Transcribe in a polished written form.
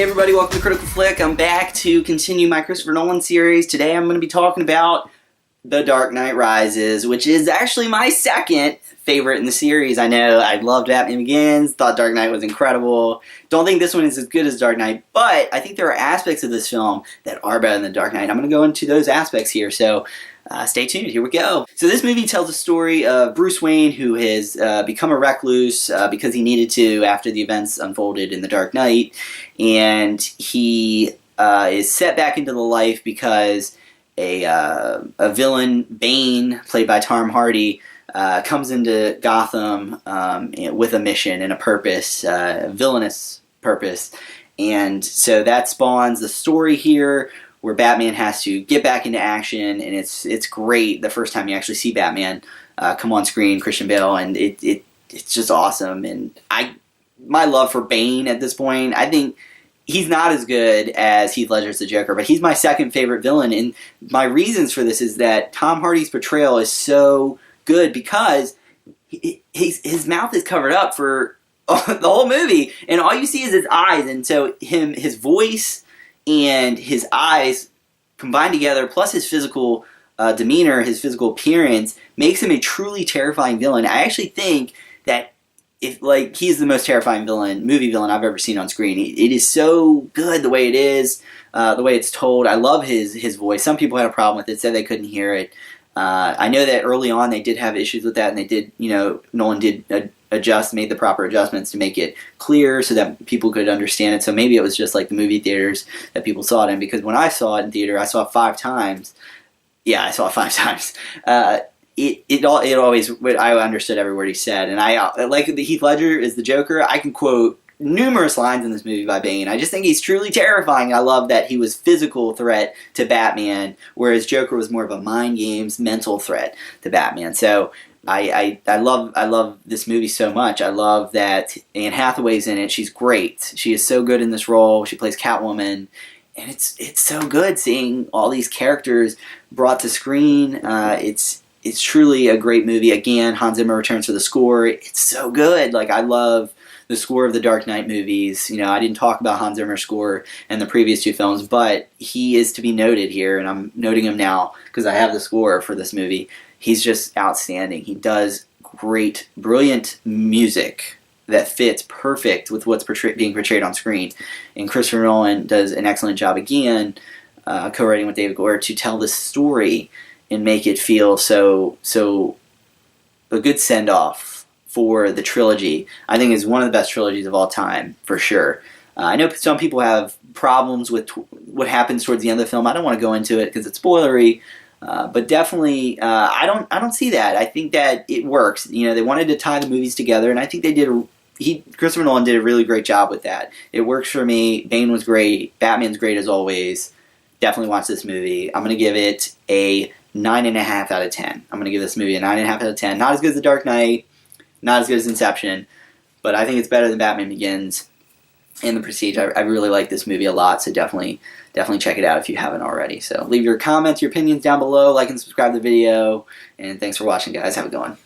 everybody, welcome to Critical Flick. I'm back to continue my Christopher Nolan series. Today I'm going to be talking about The Dark Knight Rises, which is actually my second favorite in the series. I know, I loved Batman Begins, thought Dark Knight was incredible. Don't think this one is as good as Dark Knight, but I think there are aspects of this film that are better than Dark Knight. I'm going to go into those aspects here, so stay tuned. Here we go. So this movie tells the story of Bruce Wayne, who has become a recluse because he needed to after the events unfolded in The Dark Knight, and he is set back into the life because a villain, Bane, played by Tom Hardy, comes into Gotham with a mission and a purpose, a villainous purpose, and so that spawns the story here, where Batman has to get back into action, and it's great the first time you actually see Batman come on screen, Christian Bale, and it's just awesome. And my love for Bane at this point, I think he's not as good as Heath Ledger's the Joker, but he's my second favorite villain, and my reasons for this is that Tom Hardy's portrayal is so good because his mouth is covered up for the whole movie, and all you see is his eyes, and so his voice and his eyes combined together, plus his physical demeanor, his physical appearance, makes him a truly terrifying villain. I actually think that he's the most terrifying movie villain I've ever seen on screen. It is so good the way it is, the way it's told. I love his voice. Some people had a problem with it, said they couldn't hear it. I know that early on they did have issues with that, and they did, Nolan did made the proper adjustments to make it clear so that people could understand it. So maybe it was just like the movie theaters that people saw it in, because when I saw it in theater, I saw it 5 times. Yeah, I saw it 5 times. It always, I understood every word he said, and I like the Heath Ledger is the Joker. I can quote numerous lines in this movie by Bane. I just think he's truly terrifying. I love that he was physical threat to Batman, whereas Joker was more of a mind games, mental threat to Batman. So I love this movie so much. I love that Ann Hathaway's in it. She's great. She is so good in this role. She plays Catwoman, and it's so good seeing all these characters brought to screen. It's truly a great movie. Again, Hans Zimmer returns for the score. It's so good. Like, I love the score of the Dark Knight movies. I didn't talk about Hans Zimmer's score in the previous 2 films, but he is to be noted here, and I'm noting him now because I have the score for this movie. He's just outstanding. He does great, brilliant music that fits perfect with what's being portrayed on screen. And Christopher Nolan does an excellent job again, co-writing with David Goyer, to tell this story and make it feel so a good send-off for the trilogy. I think it's one of the best trilogies of all time, for sure. I know some people have problems with what happens towards the end of the film. I don't want to go into it because it's spoilery, but definitely, I don't see that. I think that it works. They wanted to tie the movies together, and I think they did. Christopher Nolan did a really great job with that. It works for me. Bane was great. Batman's great as always. Definitely watch this movie. I'm going to give it a 9.5 out of 10. I'm going to give this movie a 9.5 out of 10. Not as good as The Dark Knight, not as good as Inception, but I think it's better than Batman Begins and The Prestige. I really like this movie a lot, so definitely check it out if you haven't already. So leave your comments, your opinions down below, like and subscribe to the video, and thanks for watching, guys. Have a good one.